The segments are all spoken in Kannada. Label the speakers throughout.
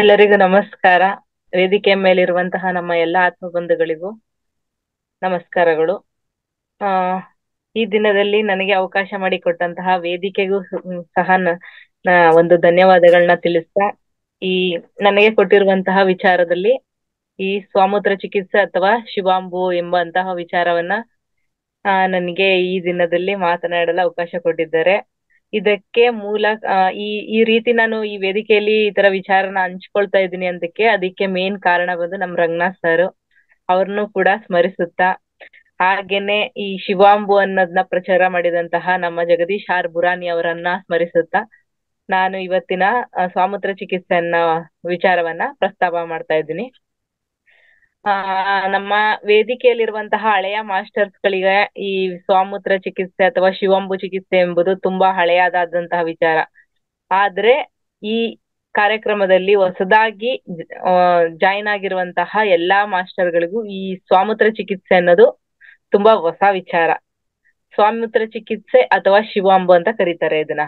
Speaker 1: ಎಲ್ಲರಿಗೂ ನಮಸ್ಕಾರ. ವೇದಿಕೆ ಮೇಲಿರುವಂತಹ ನಮ್ಮ ಎಲ್ಲಾ ಆತ್ಮಬಂಧುಗಳಿಗೂ ನಮಸ್ಕಾರಗಳು. ಆ ಈ ದಿನದಲ್ಲಿ ನನಗೆ ಅವಕಾಶ ಮಾಡಿಕೊಟ್ಟಂತಹ ವೇದಿಕೆಗೂ ಸಹ ಒಂದು ಧನ್ಯವಾದಗಳನ್ನ ತಿಳಿಸ್ತಾ, ಈ ನನಗೆ ಕೊಟ್ಟಿರುವಂತಹ ವಿಚಾರದಲ್ಲಿ ಈ ಸ್ವಾಮೂತ್ರ ಚಿಕಿತ್ಸೆ ಅಥವಾ ಶಿವಾಂಬು ಎಂಬಂತಹ ವಿಚಾರವನ್ನ ನನಗೆ ಈ ದಿನದಲ್ಲಿ ಮಾತನಾಡಲು ಅವಕಾಶ ಕೊಟ್ಟಿದ್ದಾರೆ. ಇದಕ್ಕೆ ಮೂಲ ಈ ಈ ರೀತಿ ನಾನು ಈ ವೇದಿಕೆಯಲ್ಲಿ ಈ ತರ ವಿಚಾರನ ಹಂಚ್ಕೊಳ್ತಾ ಇದ್ದೀನಿ ಅದಕ್ಕೆ ಮೇನ್ ಕಾರಣ ಬಂದು ನಮ್ ರಂಗನಾಥ್ ಸರ್. ಅವ್ರನ್ನು ಕೂಡ ಸ್ಮರಿಸುತ್ತಾ, ಹಾಗೇನೆ ಈ ಶಿವಾಂಬು ಅನ್ನೋದನ್ನ ಪ್ರಚಾರ ಮಾಡಿದಂತಹ ನಮ್ಮ ಜಗದೀಶ್ ಆರ್ ಬುರಾನಿ ಅವರನ್ನ ಸ್ಮರಿಸುತ್ತಾ ನಾನು ಇವತ್ತಿನ ಸ್ವಾಮೂತ್ರ ಚಿಕಿತ್ಸೆ ಅನ್ನೋ ವಿಚಾರವನ್ನ ಪ್ರಸ್ತಾಪ ಮಾಡ್ತಾ ಇದ್ದೀನಿ. ನಮ್ಮ ವೇದಿಕೆಯಲ್ಲಿರುವಂತಹ ಹಳೆಯ ಮಾಸ್ಟರ್ಸ್ ಗಳಿಗೆ ಈ ಸ್ವಾಮೂತ್ರ ಚಿಕಿತ್ಸೆ ಅಥವಾ ಶಿವಾಂಬು ಚಿಕಿತ್ಸೆ ಎಂಬುದು ತುಂಬಾ ಹಳೆಯದಾದಂತಹ ವಿಚಾರ. ಆದ್ರೆ ಈ ಕಾರ್ಯಕ್ರಮದಲ್ಲಿ ಹೊಸದಾಗಿ ಜಾಯಿನ್ ಆಗಿರುವಂತಹ ಎಲ್ಲಾ ಮಾಸ್ಟರ್ಗಳಿಗೂ ಈ ಸ್ವಾಮೂತ್ರ ಚಿಕಿತ್ಸೆ ಅನ್ನೋದು ತುಂಬಾ ಹೊಸ ವಿಚಾರ. ಸ್ವಾಮೂತ್ರ ಚಿಕಿತ್ಸೆ ಅಥವಾ ಶಿವಾಂಬು ಅಂತ ಕರೀತಾರೆ ಇದನ್ನ.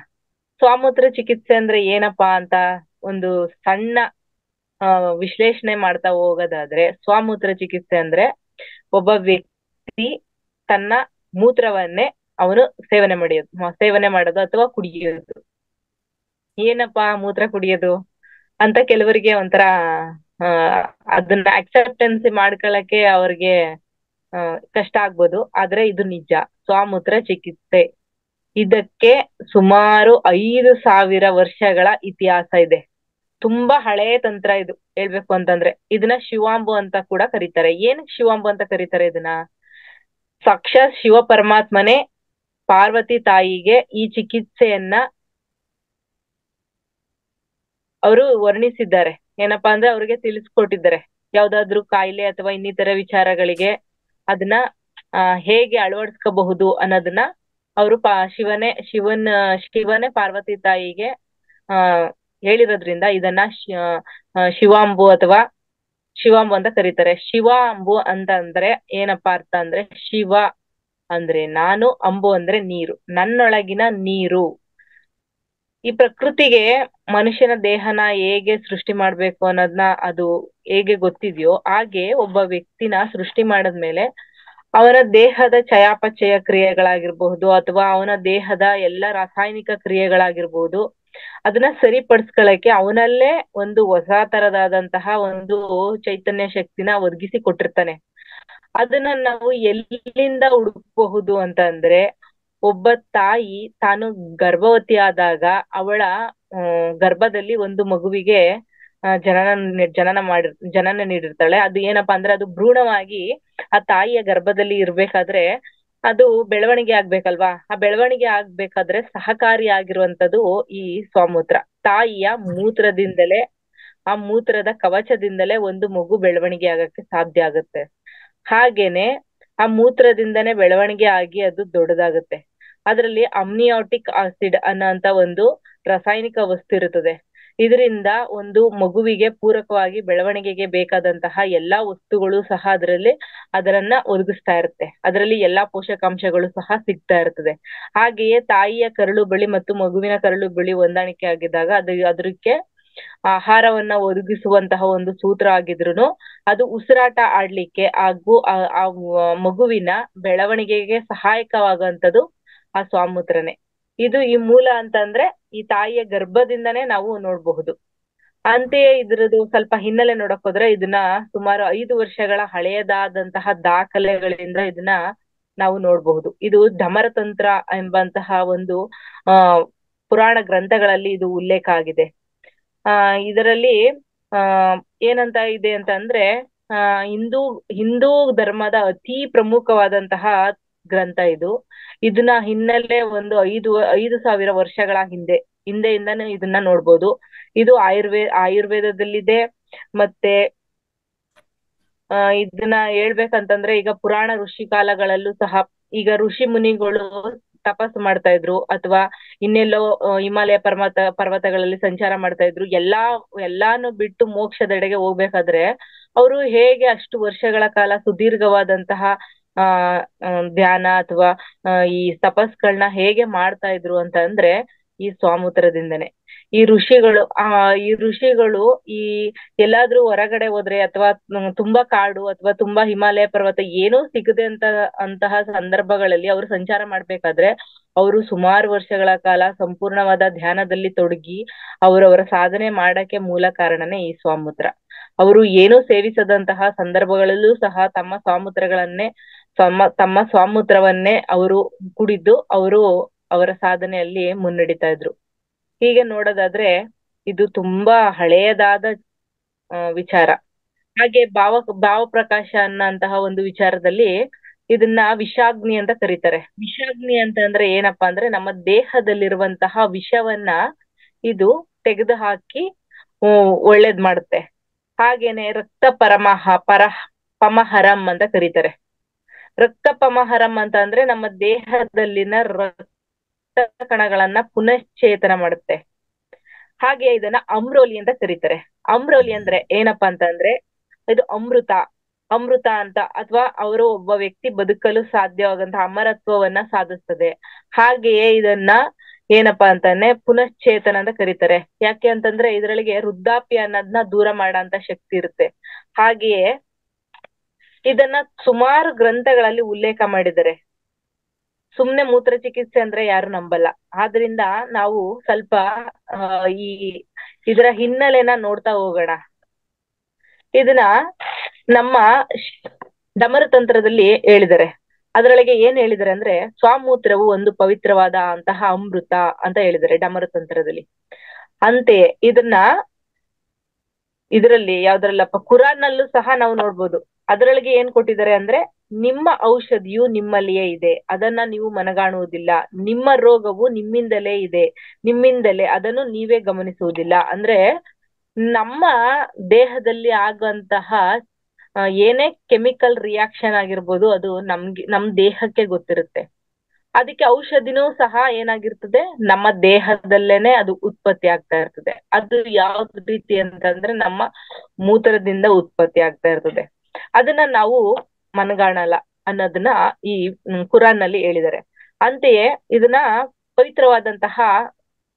Speaker 1: ಸ್ವಾಮೂತ್ರ ಚಿಕಿತ್ಸೆ ಅಂದ್ರೆ ಏನಪ್ಪಾ ಅಂತ ಒಂದು ಸಣ್ಣ ವಿಶ್ಲೇಷಣೆ ಮಾಡ್ತಾ ಹೋಗೋದಾದ್ರೆ, ಸ್ವಾಮೂತ್ರ ಚಿಕಿತ್ಸೆ ಅಂದ್ರೆ ಒಬ್ಬ ವ್ಯಕ್ತಿ ತನ್ನ ಮೂತ್ರವನ್ನೇ ಅವನು ಸೇವನೆ ಮಾಡೋದು ಅಥವಾ ಕುಡಿಯೋದು. ಏನಪ್ಪಾ ಮೂತ್ರ ಕುಡಿಯೋದು ಅಂತ ಕೆಲವರಿಗೆ ಒಂಥರ ಅದನ್ನ ಅಕ್ಸೆಪ್ಟೆನ್ಸ್ ಮಾಡ್ಕೊಳಕ್ಕೆ ಅವ್ರಿಗೆ ಕಷ್ಟ ಆಗ್ಬೋದು. ಆದ್ರೆ ಇದು ನಿಜ. ಸ್ವಾಮೂತ್ರ ಚಿಕಿತ್ಸೆ ಇದಕ್ಕೆ ಸುಮಾರು 5,000 ವರ್ಷಗಳ ಇತಿಹಾಸ ಇದೆ. ತುಂಬಾ ಹಳೆಯ ತಂತ್ರ ಇದು ಹೇಳ್ಬೇಕು ಅಂತಂದ್ರೆ. ಇದನ್ನ ಶಿವಾಂಬು ಅಂತ ಕೂಡ ಕರೀತಾರೆ. ಏನ್ ಶಿವಾಂಬು ಅಂತ ಕರೀತಾರೆ ಇದನ್ನ? ಸಾಕ್ಷಾತ್ ಶಿವ ಪರಮಾತ್ಮನೇ ಪಾರ್ವತಿ ತಾಯಿಗೆ ಈ ಚಿಕಿತ್ಸೆಯನ್ನ ಅವರು ವರ್ಣಿಸಿದ್ದಾರೆ. ಏನಪ್ಪಾ ಅಂದ್ರೆ ಅವ್ರಿಗೆ ತಿಳಿಸ್ಕೊಟ್ಟಿದ್ದಾರೆ. ಯಾವ್ದಾದ್ರು ಕಾಯಿಲೆ ಅಥವಾ ಇನ್ನಿತರ ವಿಚಾರಗಳಿಗೆ ಅದನ್ನ ಹೇಗೆ ಅಳವಡಿಸ್ಕೋಬಹುದು ಅನ್ನೋದನ್ನ ಅವರು ಶಿವನೇ ಪಾರ್ವತಿ ತಾಯಿಗೆ ಹೇಳಿರೋದ್ರಿಂದ ಇದನ್ನ ಶಿವಾಂಬು ಅಥವಾ ಶಿವಾಂಬು ಅಂತ ಕರೀತಾರೆ. ಶಿವಾಂಬು ಅಂತ ಅಂದ್ರೆ ಏನಪ್ಪಾ ಅರ್ಥ ಅಂದ್ರೆ, ಶಿವ ಅಂದ್ರೆ ನಾನು, ಅಂಬು ಅಂದ್ರೆ ನೀರು, ನನ್ನೊಳಗಿನ ನೀರು. ಈ ಪ್ರಕೃತಿಗೆ ಮನುಷ್ಯನ ದೇಹನ ಹೇಗೆ ಸೃಷ್ಟಿ ಮಾಡ್ಬೇಕು ಅನ್ನೋದನ್ನ ಅದು ಹೇಗೆ ಗೊತ್ತಿದ್ಯೋ ಹಾಗೆ ಒಬ್ಬ ವ್ಯಕ್ತಿನ ಸೃಷ್ಟಿ ಮಾಡದ್ಮೇಲೆ ಅವನ ದೇಹದ ಚಯಾಪಚಯ ಕ್ರಿಯೆಗಳಾಗಿರ್ಬಹುದು ಅಥವಾ ಅವನ ದೇಹದ ಎಲ್ಲ ರಾಸಾಯನಿಕ ಕ್ರಿಯೆಗಳಾಗಿರ್ಬಹುದು ಅದನ್ನ ಸರಿಪಡಿಸ್ಕೊಳಕ್ಕೆ ಅವನಲ್ಲೇ ಒಂದು ಹೊಸ ತರದಾದಂತಹ ಒಂದು ಚೈತನ್ಯ ಶಕ್ತಿನ ಒದಗಿಸಿ ಕೊಟ್ಟಿರ್ತಾನೆ. ಅದನ್ನ ನಾವು ಎಲ್ಲಿಂದ ಹುಡುಕಬಹುದು ಅಂತ ಅಂದ್ರೆ, ಒಬ್ಬ ತಾಯಿ ತಾನು ಗರ್ಭವತಿ ಆದಾಗ ಅವಳ ಗರ್ಭದಲ್ಲಿ ಒಂದು ಮಗುವಿಗೆ ಜನನ ನೀಡಿರ್ತಾಳೆ. ಅದು ಏನಪ್ಪಾ ಅಂದ್ರೆ ಅದು ಭ್ರೂಣವಾಗಿ ಆ ತಾಯಿಯ ಗರ್ಭದಲ್ಲಿ ಇರ್ಬೇಕಾದ್ರೆ ಅದು ಬೆಳವಣಿಗೆ ಆಗ್ಬೇಕಲ್ವಾ. ಆ ಬೆಳವಣಿಗೆ ಆಗ್ಬೇಕಾದ್ರೆ ಸಹಕಾರಿಯಾಗಿರುವಂತದ್ದು ಈ ಸ್ವಾಮೂತ್ರ. ತಾಯಿಯ ಮೂತ್ರದಿಂದಲೇ, ಆ ಮೂತ್ರದ ಕವಚದಿಂದಲೇ ಒಂದು ಮಗು ಬೆಳವಣಿಗೆ ಆಗಕ್ಕೆ ಸಾಧ್ಯ ಆಗುತ್ತೆ. ಹಾಗೇನೆ ಆ ಮೂತ್ರದಿಂದನೇ ಬೆಳವಣಿಗೆ ಆಗಿ ಅದು ದೊಡ್ಡದಾಗುತ್ತೆ. ಅದರಲ್ಲಿ ಅಮ್ನಿಯಾಟಿಕ್ ಆಸಿಡ್ ಅನ್ನೋಂತ ಒಂದು ರಾಸಾಯನಿಕ ವಸ್ತು ಇರುತ್ತದೆ. ಇದರಿಂದ ಒಂದು ಮಗುವಿಗೆ ಪೂರಕವಾಗಿ ಬೆಳವಣಿಗೆಗೆ ಬೇಕಾದಂತಹ ಎಲ್ಲಾ ವಸ್ತುಗಳು ಸಹ ಅದರನ್ನ ಒದಗಿಸ್ತಾ ಇರುತ್ತೆ. ಅದರಲ್ಲಿ ಎಲ್ಲಾ ಪೋಷಕಾಂಶಗಳು ಸಹ ಸಿಗ್ತಾ ಇರ್ತದೆ. ಹಾಗೆಯೇ ತಾಯಿಯ ಕರಳು ಬಳಿ ಮತ್ತು ಮಗುವಿನ ಕರಳು ಬಳಿ ಹೊಂದಾಣಿಕೆ ಆಗಿದ್ದಾಗ ಅದಕ್ಕೆ ಆಹಾರವನ್ನ ಒದಗಿಸುವಂತಹ ಒಂದು ಸೂತ್ರ ಆಗಿದ್ರುನು ಅದು ಉಸಿರಾಟ ಆಡ್ಲಿಕ್ಕೆ ಹಾಗೂ ಆ ಮಗುವಿನ ಬೆಳವಣಿಗೆಗೆ ಸಹಾಯಕವಾಗುವಂತದ್ದು ಆ ಸ್ವಾಮೂತ್ರನೇ. ಇದು ಈ ಮೂಲ ಅಂತಂದ್ರೆ ಈ ತಾಯಿಯ ಗರ್ಭದಿಂದನೇ ನಾವು ನೋಡ್ಬಹುದು. ಅಂತೆಯೇ ಇದ್ರದ್ದು ಸ್ವಲ್ಪ ಹಿನ್ನೆಲೆ ನೋಡಕ್ ಹೋದ್ರೆ ಇದನ್ನ ಸುಮಾರು 5 ವರ್ಷಗಳ ಹಳೆಯದಾದಂತಹ ದಾಖಲೆಗಳಿಂದ ಇದನ್ನ ನಾವು ನೋಡ್ಬಹುದು. ಇದು ಢಮರತಂತ್ರ ಎಂಬಂತಹ ಒಂದು ಪುರಾಣ ಗ್ರಂಥಗಳಲ್ಲಿ ಇದು ಉಲ್ಲೇಖ ಆಗಿದೆ. ಇದರಲ್ಲಿ ಏನಂತ ಇದೆ ಅಂತ ಅಂದ್ರೆ, ಹಿಂದೂ ಧರ್ಮದ ಅತಿ ಪ್ರಮುಖವಾದಂತಹ ಗ್ರಂಥ ಇದು. ಇದನ್ನ ಹಿನ್ನೆಲೆ ಒಂದು 5,000 ವರ್ಷಗಳ ಹಿಂದೆಯಿಂದಾನು ಇದನ್ನ ನೋಡ್ಬೋದು. ಇದು ಆಯುರ್ವೇದದಲ್ಲಿದೆ. ಮತ್ತೆ ಇದನ್ನ ಹೇಳ್ಬೇಕಂತಂದ್ರೆ ಈಗ ಪುರಾಣ ಋಷಿ ಕಾಲಗಳಲ್ಲೂ ಸಹ ಈಗ ಋಷಿ ಮುನಿಗಳು ತಪಸ್ಸು ಮಾಡ್ತಾ ಇದ್ರು ಅಥವಾ ಇನ್ನೆಲ್ಲೋ ಹಿಮಾಲಯ ಪರ್ವತಗಳಲ್ಲಿ ಸಂಚಾರ ಮಾಡ್ತಾ ಇದ್ರು. ಎಲ್ಲಾನು ಬಿಟ್ಟು ಮೋಕ್ಷದೆಡೆಗೆ ಹೋಗ್ಬೇಕಾದ್ರೆ ಅವರು ಹೇಗೆ ಅಷ್ಟು ವರ್ಷಗಳ ಕಾಲ ಸುದೀರ್ಘವಾದಂತಹ ಧ್ಯಾನ ಅಥವಾ ಈ ತಪಸ್ಗಳನ್ನ ಹೇಗೆ ಮಾಡ್ತಾ ಇದ್ರು ಅಂತ ಅಂದ್ರೆ, ಈ ಸ್ವಾಮೂತ್ರದಿಂದನೇ. ಈ ಋಷಿಗಳು ಈ ಎಲ್ಲಾದ್ರೂ ಹೊರಗಡೆ ಹೋದ್ರೆ ಅಥವಾ ತುಂಬಾ ಕಾಡು ಅಥವಾ ತುಂಬಾ ಹಿಮಾಲಯ ಪರ್ವತ ಏನೂ ಸಿಗದೆ ಅಂತಹ ಸಂದರ್ಭಗಳಲ್ಲಿ ಅವರು ಸಂಚಾರ ಮಾಡ್ಬೇಕಾದ್ರೆ ಅವರು ಸುಮಾರು ವರ್ಷಗಳ ಕಾಲ ಸಂಪೂರ್ಣವಾದ ಧ್ಯಾನದಲ್ಲಿ ತೊಡಗಿ ಅವರವರ ಸಾಧನೆ ಮಾಡಕ್ಕೆ ಮೂಲ ಕಾರಣನೇ ಈ ಸ್ವಾಮೂತ್ರ. ಅವರು ಏನೂ ಸೇವಿಸದಂತಹ ಸಂದರ್ಭಗಳಲ್ಲೂ ಸಹ ತಮ್ಮ ಸ್ವಾಮೂತ್ರವನ್ನೇ ಅವರು ಕುಡಿದು ಅವರ ಸಾಧನೆಯಲ್ಲಿ ಮುನ್ನಡಿತಾ ಇದ್ರು. ಹೀಗೆ ನೋಡೋದಾದ್ರೆ ಇದು ತುಂಬಾ ಹಳೆಯದಾದ ವಿಚಾರ. ಹಾಗೆ ಭಾವ ಪ್ರಕಾಶ ಅನ್ನಂತಹ ಒಂದು ವಿಚಾರದಲ್ಲಿ ಇದನ್ನ ವಿಷಾಗ್ನಿ ಅಂತ ಕರೀತಾರೆ. ವಿಷಾಗ್ನಿ ಅಂತ ಅಂದ್ರೆ ಏನಪ್ಪಾ ಅಂದ್ರೆ ನಮ್ಮ ದೇಹದಲ್ಲಿರುವಂತಹ ವಿಷವನ್ನ ಇದು ತೆಗೆದು ಹಾಕಿ ಒಳ್ಳೇದ್ ಮಾಡುತ್ತೆ. ಹಾಗೇನೆ ರಕ್ತ ಪಮಹರಂ ಅಂತ ಕರೀತಾರೆ. ರಕ್ತ ಪಮಹರಂ ಅಂತ ಅಂದ್ರೆ ನಮ್ಮ ದೇಹದಲ್ಲಿನ ರಕ್ತ ಕಣಗಳನ್ನ ಪುನಶ್ಚೇತನ ಮಾಡುತ್ತೆ. ಹಾಗೆ ಇದನ್ನ ಅಮ್ರೋಲಿ ಅಂತ ಕರೀತಾರೆ. ಅಮ್ರೋಲಿ ಅಂದ್ರೆ ಏನಪ್ಪಾ ಅಂತಂದ್ರೆ ಇದು ಅಮೃತ ಅಂತ ಅಥವಾ ಒಬ್ಬ ವ್ಯಕ್ತಿ ಬದುಕಲು ಸಾಧ್ಯವಾದಂತಹ ಅಮರತ್ವವನ್ನ ಸಾಧಿಸ್ತದೆ. ಹಾಗೆಯೇ ಇದನ್ನ ಏನಪ್ಪಾ ಅಂತಾನೆ ಪುನಶ್ಚೇತನ ಅಂತ ಕರೀತಾರೆ. ಯಾಕೆ ಅಂತಂದ್ರೆ ಇದ್ರೊಳಗೆ ವೃದ್ಧಾಪ್ಯ ಅನ್ನೋದನ್ನ ದೂರ ಮಾಡಂತ ಶಕ್ತಿ ಇರುತ್ತೆ. ಹಾಗೆಯೇ ಇದನ್ನ ಸುಮಾರು ಗ್ರಂಥಗಳಲ್ಲಿ ಉಲ್ಲೇಖ ಮಾಡಿದ್ದಾರೆ. ಸುಮ್ನೆ ಮೂತ್ರ ಚಿಕಿತ್ಸೆ ಅಂದ್ರೆ ಯಾರು ನಂಬಲ್ಲ. ಆದ್ರಿಂದ ನಾವು ಸ್ವಲ್ಪ ಈ ಇದರ ಹಿನ್ನೆಲೆನ ನೋಡ್ತಾ ಹೋಗೋಣ. ಇದನ್ನ ನಮ್ಮ ಡಮರುತಂತ್ರದಲ್ಲಿ ಹೇಳಿದ್ದಾರೆ. ಅದರೊಳಗೆ ಏನ್ ಹೇಳಿದ್ದಾರೆ ಅಂದ್ರೆ ಸ್ವಾಮೂತ್ರವು ಒಂದು ಪವಿತ್ರವಾದ ಅಂತಹ ಅಮೃತ ಅಂತ ಹೇಳಿದ್ದಾರೆ ಡಮರುತಂತ್ರದಲ್ಲಿ. ಅಂತೆಯೇ ಇದರಲ್ಲಿ ಯಾವ್ದ್ರಲ್ಲಪ್ಪ ಕುರಾನ್ ನಲ್ಲೂ ಸಹ ನಾವು ನೋಡ್ಬೋದು. ಅದರೊಳಗೆ ಏನ್ ಕೊಟ್ಟಿದ್ದಾರೆ ಅಂದ್ರೆ ನಿಮ್ಮ ಔಷಧಿಯು ನಿಮ್ಮಲ್ಲಿಯೇ ಇದೆ, ಅದನ್ನ ನೀವು ಮನಗಾಣುವುದಿಲ್ಲ. ನಿಮ್ಮ ರೋಗವು ನಿಮ್ಮಿಂದಲೇ ಅದನ್ನು ನೀವೇ ಗಮನಿಸುವುದಿಲ್ಲ. ಅಂದ್ರೆ ನಮ್ಮ ದೇಹದಲ್ಲಿ ಆಗುವಂತಹ ಏನೇ ಕೆಮಿಕಲ್ ರಿಯಾಕ್ಷನ್ ಆಗಿರ್ಬೋದು ಅದು ನಮ್ ದೇಹಕ್ಕೆ ಗೊತ್ತಿರುತ್ತೆ. ಅದಕ್ಕೆ ಔಷಧಿನೂ ಸಹ ಏನಾಗಿರ್ತದೆ ನಮ್ಮ ದೇಹದಲ್ಲೇನೆ ಅದು ಉತ್ಪತ್ತಿ ಆಗ್ತಾ ಇರ್ತದೆ. ಅದು ಯಾವ್ದು ರೀತಿ ಅಂತಂದ್ರೆ ನಮ್ಮ ಮೂತ್ರದಿಂದ ಉತ್ಪತ್ತಿ ಆಗ್ತಾ ಇರ್ತದೆ. ಅದನ್ನ ನಾವು ಮನಗಾಣಲ್ಲ ಅನ್ನೋದನ್ನ ಈ ಕುರಾನ್ ನಲ್ಲಿ ಹೇಳಿದ್ದಾರೆ. ಅಂತೆಯೇ ಇದನ್ನ ಪವಿತ್ರವಾದಂತಹ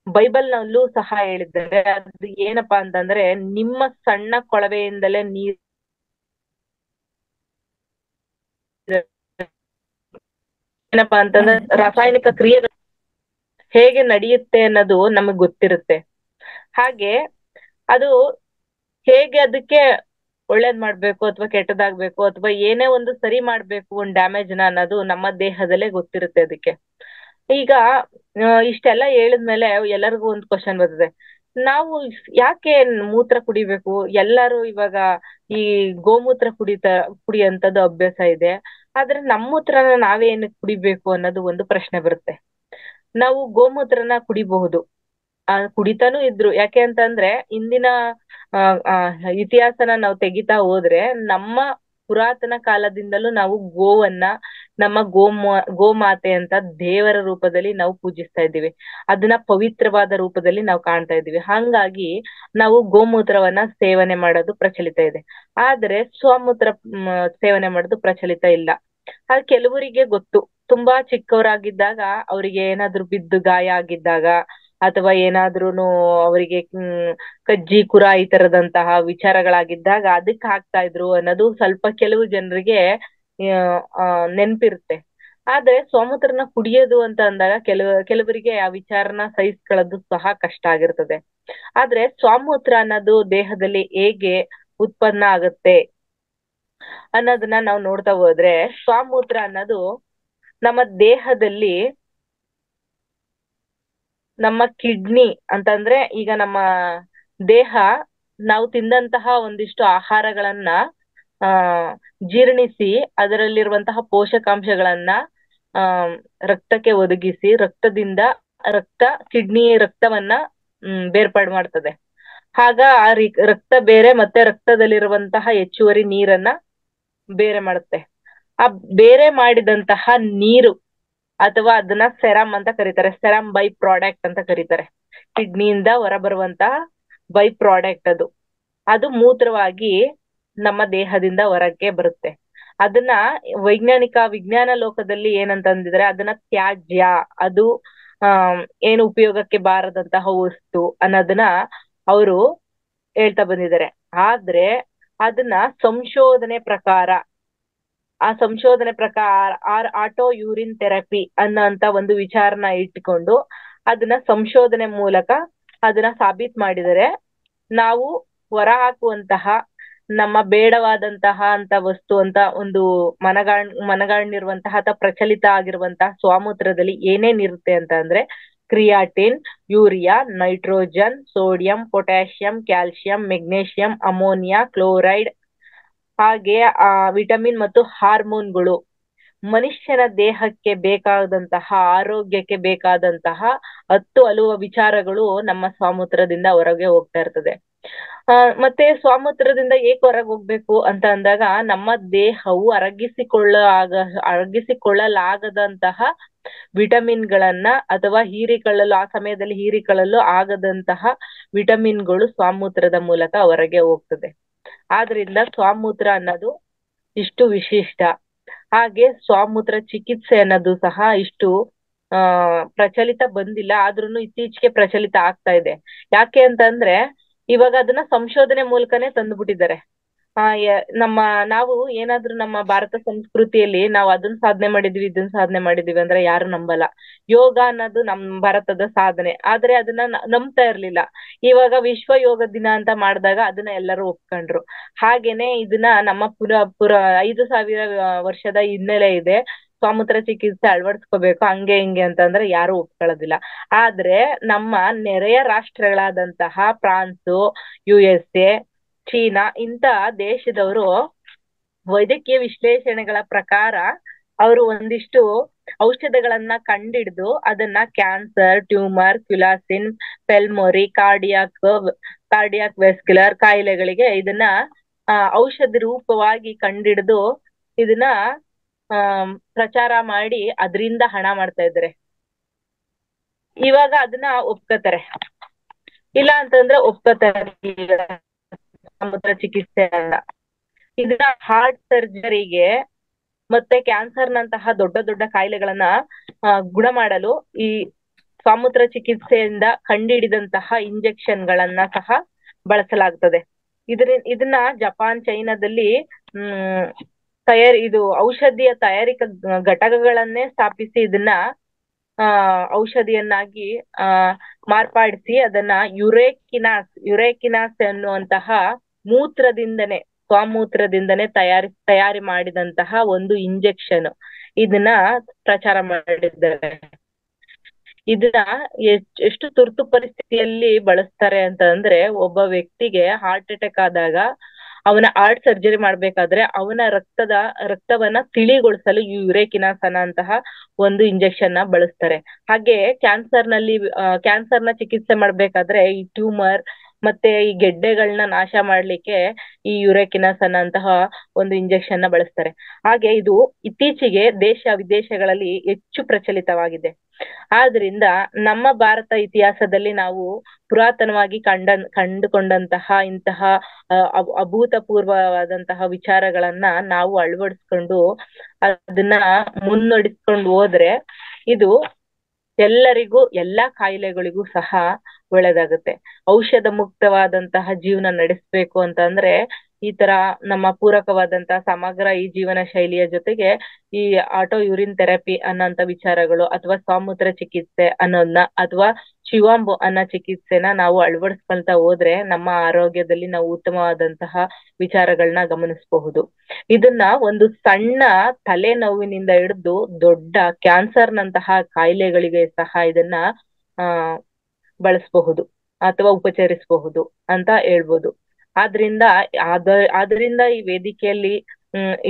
Speaker 1: ಬೈಬಲ್ ನಲ್ಲೂ ಸಹ ಹೇಳಿದ್ದಾರೆ. ಅದು ಏನಪ್ಪಾ ಅಂತಂದ್ರೆ ನಿಮ್ಮ ಸಣ್ಣ ಕೊಳವೆಯಿಂದಲೇ ನೀರ್ ಏನಪ್ಪಾ ಅಂತಂದ್ರೆ ರಾಸಾಯನಿಕ ಕ್ರಿಯೆಗಳು ಹೇಗೆ ನಡೆಯುತ್ತೆ ಅನ್ನೋದು ನಮಗ್ ಗೊತ್ತಿರುತ್ತೆ. ಹಾಗೆ ಅದು ಹೇಗೆ ಅದಕ್ಕೆ ಒಳ್ಳೇದ್ ಮಾಡ್ಬೇಕು ಅಥವಾ ಕೆಟ್ಟದಾಗ್ಬೇಕು ಅಥವಾ ಏನೇ ಒಂದು ಸರಿ ಮಾಡ್ಬೇಕು ಒಂದ್ ಡ್ಯಾಮೇಜ್ನ ಅನ್ನೋದು ನಮ್ಮ ದೇಹದಲ್ಲೇ ಗೊತ್ತಿರುತ್ತೆ ಅದಕ್ಕೆ. ಈಗ ಇಷ್ಟೆಲ್ಲ ಹೇಳಿದ್ಮೇಲೆ ಎಲ್ಲರಿಗೂ ಒಂದ್ ಕ್ವಶನ್ ಬರ್ತದೆ, ನಾವು ಯಾಕೆ ಮೂತ್ರ ಕುಡಿಬೇಕು? ಎಲ್ಲರೂ ಇವಾಗ ಈ ಗೋಮೂತ್ರ ಕುಡಿಯಂತದ್ದು ಅಭ್ಯಾಸ ಇದೆ. ಆದ್ರೆ ನಮ್ಮ ಮೂತ್ರನ ನಾವೇ ಏನಕ್ಕೆ ಕುಡಿಬೇಕು ಅನ್ನೋದು ಒಂದು ಪ್ರಶ್ನೆ ಬರುತ್ತೆ. ನಾವು ಗೋಮೂತ್ರನ ಕುಡಿಬಹುದು, ಕುಡಿತಾನೂ ಇದ್ರು. ಯಾಕೆ ಅಂತಂದ್ರೆ ಇಂದಿನ ಇತಿಹಾಸನ ನಾವು ತೆಗಿತಾ ಹೋದ್ರೆ ನಮ್ಮ ಪುರಾತನ ಕಾಲದಿಂದಲೂ ನಾವು ಗೋವನ್ನ ನಮ್ಮ ಗೋಮಾತೆ ಅಂತ ದೇವರ ರೂಪದಲ್ಲಿ ನಾವು ಪೂಜಿಸ್ತಾ ಇದ್ದೀವಿ. ಅದನ್ನ ಪವಿತ್ರವಾದ ರೂಪದಲ್ಲಿ ನಾವು ಕಾಣ್ತಾ ಇದೀವಿ. ಹಂಗಾಗಿ ನಾವು ಗೋಮೂತ್ರವನ್ನ ಸೇವನೆ ಮಾಡೋದು ಪ್ರಚಲಿತ ಇದೆ. ಆದ್ರೆ ಸ್ವಮೂತ್ರ ಸೇವನೆ ಮಾಡೋದು ಪ್ರಚಲಿತ ಇಲ್ಲ. ಅದು ಕೆಲವರಿಗೆ ಗೊತ್ತು. ತುಂಬಾ ಚಿಕ್ಕವರಾಗಿದ್ದಾಗ ಅವರಿಗೆ ಏನಾದ್ರು ಬಿದ್ದು ಗಾಯ ಆಗಿದ್ದಾಗ ಅಥವಾ ಏನಾದ್ರೂನು ಅವರಿಗೆ ಕಜ್ಜಿ ಕುರ ಈ ತರದಂತಹ ವಿಚಾರಗಳಾಗಿದ್ದಾಗ ಅದಕ್ಕೆ ಹಾಕ್ತಾ ಇದ್ರು ಅನ್ನೋದು ಸ್ವಲ್ಪ ಕೆಲವು ಜನರಿಗೆ ನೆನ್ಪಿರುತ್ತೆ. ಆದ್ರೆ ಸ್ವಮೂತ್ರನ ಕುಡಿಯೋದು ಅಂತ ಅಂದಾಗ ಕೆಲವರಿಗೆ ಆ ವಿಚಾರನ ಸಹಿಸ್ಕೊಳ್ಳೋದು ಸಹ ಕಷ್ಟ ಆಗಿರ್ತದೆ. ಆದ್ರೆ ಸ್ವಮೂತ್ರ ಅನ್ನೋದು ದೇಹದಲ್ಲಿ ಹೇಗೆ ಉತ್ಪನ್ನ ಆಗುತ್ತೆ ಅನ್ನೋದನ್ನ ನಾವು ನೋಡ್ತಾ ಹೋದ್ರೆ ಸ್ವಮೂತ್ರ ಅನ್ನೋದು ನಮ್ಮ ದೇಹದಲ್ಲಿ ನಮ್ಮ ಕಿಡ್ನಿ ಅಂತಂದ್ರೆ ಈಗ ನಮ್ಮ ದೇಹ ನಾವು ತಿಂದಂತಹ ಒಂದಿಷ್ಟು ಆಹಾರಗಳನ್ನ ಜೀರ್ಣಿಸಿ ಅದರಲ್ಲಿರುವಂತಹ ಪೋಷಕಾಂಶಗಳನ್ನ ರಕ್ತಕ್ಕೆ ಒದಗಿಸಿ ಕಿಡ್ನಿ ರಕ್ತವನ್ನ ಬೇರ್ಪಾಡು ಮಾಡ್ತದೆ. ಆಗ ಆ ರಕ್ತ ಬೇರೆ ಮತ್ತೆ ರಕ್ತದಲ್ಲಿರುವಂತಹ ಹೆಚ್ಚುವರಿ ನೀರನ್ನ ಬೇರೆ ಮಾಡುತ್ತೆ. ಆ ಬೇರೆ ಮಾಡಿದಂತಹ ನೀರು ಅಥವಾ ಅದನ್ನ ಸೆರಮ್ ಅಂತ ಕರೀತಾರೆ. ಸೆರಮ್ ಬೈ ಪ್ರಾಡಕ್ಟ್ ಅಂತ ಕರೀತಾರೆ. ಕಿಡ್ನಿಯಿಂದ ಹೊರಬರುವಂತಹ ಬೈ ಪ್ರಾಡಕ್ಟ್ ಅದು ಮೂತ್ರವಾಗಿ ನಮ್ಮ ದೇಹದಿಂದ ಹೊರಗೆ ಬರುತ್ತೆ. ಅದನ್ನ ವಿಜ್ಞಾನ ಲೋಕದಲ್ಲಿ ಏನಂತ ಅಂದಿದ್ರೆ ಅದನ್ನ ತ್ಯಾಜ್ಯ, ಅದು ಏನು ಉಪಯೋಗಕ್ಕೆ ಬಾರದಂತಹ ವಸ್ತು ಅನ್ನೋದನ್ನ ಅವರು ಹೇಳ್ತಾ ಬಂದಿದ್ದಾರೆ. ಆದ್ರೆ ಅದನ್ನ ಸಂಶೋಧನೆ ಪ್ರಕಾರ ಆಟೋ ಯೂರಿನ್ ಥೆರಪಿ ಅನ್ನೋಂತ ಒಂದು ವಿಚಾರನ ಇಟ್ಕೊಂಡು ಅದನ್ನ ಸಂಶೋಧನೆ ಮೂಲಕ ಅದನ್ನ ಸಾಬೀತ್ ಮಾಡಿದರೆ ನಾವು ಹೊರ ಹಾಕುವಂತಹ ನಮ್ಮ ಬೇಡವಾದಂತಹ ಅಂತ ವಸ್ತು ಅಂತ ಒಂದು ಮನಗಾಣಿರುವಂತಹ ಅಥವಾ ಪ್ರಚಲಿತ ಆಗಿರುವಂತಹ ಸ್ವಾಮೂತ್ರದಲ್ಲಿ ಏನೇನಿರುತ್ತೆ ಅಂತ ಅಂದ್ರೆ creatine, urea, nitrogen, sodium, potassium, calcium, magnesium, ammonia, chloride, ಹಾಗೆ ವಿಟಮಿನ್ ಮತ್ತು ಹಾರ್ಮೋನ್ಗಳು ಮನುಷ್ಯನ ದೇಹಕ್ಕೆ ಬೇಕಾದಂತಹ ಆರೋಗ್ಯಕ್ಕೆ ಬೇಕಾದಂತಹ 10 ಹಲವು ವಿಚಾರಗಳು ನಮ್ಮ ಸ್ವಾಮೂತ್ರದಿಂದ ಹೊರಗೆ ಹೋಗ್ತಾ ಇರ್ತದೆ. ಮತ್ತೆ ಸ್ವಾಮೂತ್ರದಿಂದ ಏಕೆ ಹೊರಗೆ ಹೋಗ್ಬೇಕು ಅಂತ ಅಂದಾಗ ನಮ್ಮ ದೇಹವು ಅರಗಿಸಿಕೊಳ್ಳಲಾಗದಂತಹ ವಿಟಮಿನ್ಗಳನ್ನ ಅಥವಾ ಆ ಸಮಯದಲ್ಲಿ ಹೀರಿಕೊಳ್ಳಲು ಆಗದಂತಹ ವಿಟಮಿನ್ಗಳು ಸ್ವಾಮೂತ್ರದ ಮೂಲಕ ಹೊರಗೆ ಹೋಗ್ತದೆ. ಆದ್ರಿಂದ ಸ್ವಾಮೂತ್ರ ಅನ್ನೋದು ಇಷ್ಟು ವಿಶಿಷ್ಟ. ಹಾಗೆ ಸ್ವಾಮೂತ್ರ ಚಿಕಿತ್ಸೆ ಅನ್ನೋದು ಸಹ ಇಷ್ಟು ಪ್ರಚಲಿತ ಬಂದಿಲ್ಲ, ಆದ್ರೂನು ಇತ್ತೀಚೆಗೆ ಪ್ರಚಲಿತ ಆಗ್ತಾ ಇದೆ. ಯಾಕೆ ಅಂತಂದ್ರೆ ಇವಾಗ ಅದನ್ನ ಸಂಶೋಧನೆ ಮೂಲಕನೇ ತಂದುಬಿಟ್ಟಿದ್ದಾರೆ. ನಾವು ಏನಾದ್ರೂ ನಮ್ಮ ಭಾರತ ಸಂಸ್ಕೃತಿಯಲ್ಲಿ ನಾವು ಅದನ್ನ ಸಾಧನೆ ಮಾಡಿದೀವಿ ಇದನ್ನ ಸಾಧನೆ ಮಾಡಿದೀವಿ ಅಂದ್ರೆ ಯಾರು ನಂಬಲ್ಲ. ಯೋಗ ಅನ್ನೋದು ನಮ್ ಭಾರತದ ಸಾಧನೆ, ಆದ್ರೆ ಅದನ್ನ ನಂಬ್ತಾ ಇರ್ಲಿಲ್ಲ. ಇವಾಗ ವಿಶ್ವ ಯೋಗ ದಿನ ಅಂತ ಮಾಡಿದಾಗ ಅದನ್ನ ಎಲ್ಲರೂ ಒಪ್ಕೊಂಡ್ರು. ಹಾಗೇನೆ ಇದನ್ನ ನಮ್ಮ ಪುರ 5,000 ವರ್ಷದ ಹಿನ್ನೆಲೆ ಇದೆ, ಸ್ವಾಮೂತ್ರ ಚಿಕಿತ್ಸೆ ಅಳವಡಿಸ್ಕೋಬೇಕು ಹಂಗೆ ಹಿಂಗೆ ಅಂತಂದ್ರೆ ಯಾರು ಒಪ್ಕೊಳ್ಳೋದಿಲ್ಲ. ಆದ್ರೆ ನಮ್ಮ ನೆರೆಯ ರಾಷ್ಟ್ರಗಳಾದಂತಹ ಫ್ರಾನ್ಸು, USA, ಚೀನಾ ಇಂತ ದೇಶದವರು ವೈದ್ಯಕೀಯ ವಿಶ್ಲೇಷಣೆಗಳ ಪ್ರಕಾರ ಅವರು ಒಂದಿಷ್ಟು ಔಷಧಗಳನ್ನ ಕಂಡಿಡ್ದು ಅದನ್ನ ಕ್ಯಾನ್ಸರ್, ಟ್ಯೂಮರ್, ಕ್ಯುಲಾಸಿನ್, ಪೆಲ್ಮೊರಿ, ಕಾರ್ಡಿಯಾಕ್ ವೆಸ್ಕ್ಯುಲರ್ ಕಾಯಿಲೆಗಳಿಗೆ ಇದನ್ನ ಔಷಧ ರೂಪವಾಗಿ ಕಂಡಿಡ್ದು ಇದನ್ನ ಪ್ರಚಾರ ಮಾಡಿ ಅದರಿಂದ ಹಣ ಮಾಡ್ತಾ ಇದ್ದಾರೆ. ಇವಾಗ ಅದನ್ನ ಒಪ್ಕೋತಾರೆ, ಇಲ್ಲ ಅಂತಂದ್ರೆ ಒಪ್ಕೋತಾರೆ ಸ್ವಾಮೂತ್ರ ಚಿಕಿತ್ಸೆ ಅಲ್ಲ. ಇದನ್ನ ಹಾರ್ಟ್ ಸರ್ಜರಿಗೆ ಮತ್ತೆ ಕ್ಯಾನ್ಸರ್ ನಂತಹ ದೊಡ್ಡ ದೊಡ್ಡ ಕಾಯಿಲೆಗಳನ್ನ ಗುಣ ಮಾಡಲು ಈ ಸ್ವಾಮೂತ್ರ ಚಿಕಿತ್ಸೆಯಿಂದ ಕಂಡುಹಿಡಿದಂತಹ ಇಂಜೆಕ್ಷನ್ ಗಳನ್ನ ಸಹ ಬಳಸಲಾಗ್ತದೆ. ಇದನ್ನ ಜಪಾನ್, ಚೈನಾದಲ್ಲಿ ಇದು ಔಷಧಿಯ ತಯಾರಿಕಾ ಘಟಕಗಳನ್ನೇ ಸ್ಥಾಪಿಸಿ ಇದನ್ನ ಔಷಧಿಯನ್ನಾಗಿ ಮಾರ್ಪಾಡಿಸಿ ಅದನ್ನ ಯುರೇಕಿನಾಸ್ ಎನ್ನುವಂತಹ ಸ್ವಾಮೂತ್ರದಿಂದನೇ ತಯಾರಿ ಮಾಡಿದಂತಹ ಒಂದು ಇಂಜೆಕ್ಷನ್ ಇದನ್ನ ಪ್ರಚಾರ ಮಾಡಿದ್ದಾರೆ. ಇದನ್ನ ಎಷ್ಟು ತುರ್ತು ಪರಿಸ್ಥಿತಿಯಲ್ಲಿ ಬಳಸ್ತಾರೆ ಅಂತ ಅಂದ್ರೆ ಒಬ್ಬ ವ್ಯಕ್ತಿಗೆ ಹಾರ್ಟ್ ಅಟ್ಯಾಕ್ ಆದಾಗ ಅವನ ಹಾರ್ಟ್ ಸರ್ಜರಿ ಮಾಡ್ಬೇಕಾದ್ರೆ ಅವನ ರಕ್ತವನ್ನ ತಿಳಿಗೊಳಿಸಲು ಯುರೇಕಿನಾಸ್ ಅನ್ನಂತಹ ಒಂದು ಇಂಜೆಕ್ಷನ್ ನ ಬಳಸ್ತಾರೆ. ಹಾಗೆ ಕ್ಯಾನ್ಸರ್ನ ಚಿಕಿತ್ಸೆ ಮಾಡ್ಬೇಕಾದ್ರೆ ಈ ಟ್ಯೂಮರ್ ಮತ್ತೆ ಈ ಗೆಡ್ಡೆಗಳನ್ನ ನಾಶ ಮಾಡ್ಲಿಕ್ಕೆ ಈ ಯುರೇಕಿನಾಸ್ ಅನ್ನಂತಹ ಒಂದು ಇಂಜೆಕ್ಷನ್ ನ ಬಳಸ್ತಾರೆ. ಹಾಗೆ ಇದು ಇತ್ತೀಚೆಗೆ ದೇಶ ವಿದೇಶಗಳಲ್ಲಿ ಹೆಚ್ಚು ಪ್ರಚಲಿತವಾಗಿದೆ. ಆದ್ರಿಂದ ನಮ್ಮ ಭಾರತ ಇತಿಹಾಸದಲ್ಲಿ ನಾವು ಪುರಾತನವಾಗಿ ಕಂಡುಕೊಂಡಂತಹ ಇಂತಹ ಅಭೂತಪೂರ್ವವಾದಂತಹ ವಿಚಾರಗಳನ್ನ ನಾವು ಅಳವಡಿಸ್ಕೊಂಡು ಅದನ್ನ ಮುನ್ನಡೆಸ್ಕೊಂಡು ಹೋದ್ರೆ ಇದು ಎಲ್ಲರಿಗೂ ಎಲ್ಲಾ ಕಾಯಿಲೆಗಳಿಗೂ ಸಹ ಒಳ್ಳೇದಾಗುತ್ತೆ. ಔಷಧ ಮುಕ್ತವಾದಂತಹ ಜೀವನ ನಡೆಸ್ಬೇಕು ಅಂತ ಅಂದ್ರೆ ಈ ತರ ನಮ್ಮ ಪೂರಕವಾದಂತಹ ಸಮಗ್ರ ಈ ಜೀವನ ಶೈಲಿಯ ಜೊತೆಗೆ ಈ ಆಟೋ ಯೂರಿನ್ ಥೆರಪಿ ಅನ್ನೋಂತ ವಿಚಾರಗಳು ಅಥವಾ ಸ್ವಾಮೂತ್ರ ಚಿಕಿತ್ಸೆ ಅನ್ನೋದನ್ನ ಅಥವಾ ಶಿವಾಂಬು ಅನ್ನೋ ಚಿಕಿತ್ಸೆನ ನಾವು ಅಳವಡಿಸ್ಕೊಳ್ತಾ ಹೋದ್ರೆ ನಮ್ಮ ಆರೋಗ್ಯದಲ್ಲಿ ನಾವು ಉತ್ತಮವಾದಂತಹ ವಿಚಾರಗಳನ್ನ ಗಮನಿಸಬಹುದು. ಇದನ್ನ ಒಂದು ಸಣ್ಣ ತಲೆನೋವಿನಿಂದ ಹಿಡಿದು ದೊಡ್ಡ ಕ್ಯಾನ್ಸರ್ ನಂತಹ ಕಾಯಿಲೆಗಳಿಗೆ ಸಹ ಇದನ್ನ ಬಳಸಬಹುದು ಅಥವಾ ಉಪಚರಿಸಬಹುದು ಅಂತ ಹೇಳ್ಬೋದು. ಆದ್ರಿಂದ ಈ ವೇದಿಕೆಯಲ್ಲಿ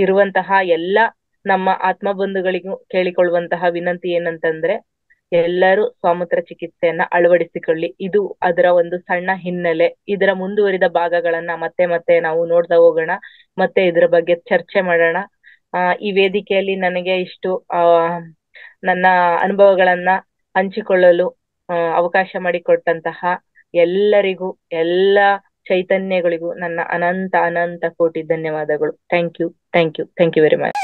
Speaker 1: ಇರುವಂತಹ ಎಲ್ಲ ನಮ್ಮ ಆತ್ಮ ಬಂಧುಗಳಿಗೂ ಕೇಳಿಕೊಳ್ಳುವಂತಹ ವಿನಂತಿ ಏನಂತಂದ್ರೆ ಎಲ್ಲರೂ ಸ್ವಾಮೂತ್ರ ಚಿಕಿತ್ಸೆಯನ್ನ ಅಳವಡಿಸಿಕೊಳ್ಳಿ. ಇದು ಅದರ ಒಂದು ಸಣ್ಣ ಹಿನ್ನೆಲೆ. ಇದರ ಮುಂದುವರಿದ ಭಾಗಗಳನ್ನ ಮತ್ತೆ ನಾವು ನೋಡ್ತಾ ಹೋಗೋಣ, ಮತ್ತೆ ಇದ್ರ ಬಗ್ಗೆ ಚರ್ಚೆ ಮಾಡೋಣ. ಈ ವೇದಿಕೆಯಲ್ಲಿ ನನಗೆ ಇಷ್ಟು ನನ್ನ ಅನುಭವಗಳನ್ನ ಹಂಚಿಕೊಳ್ಳಲು ಅವಕಾಶ ಮಾಡಿಕೊಟ್ಟಂತಹ ಎಲ್ಲರಿಗೂ ಎಲ್ಲ ಚೈತನ್ಯಗಳಿಗೂ ನನ್ನ ಅನಂತ ಕೋಟಿ ಧನ್ಯವಾದಗಳು. Thank you very much.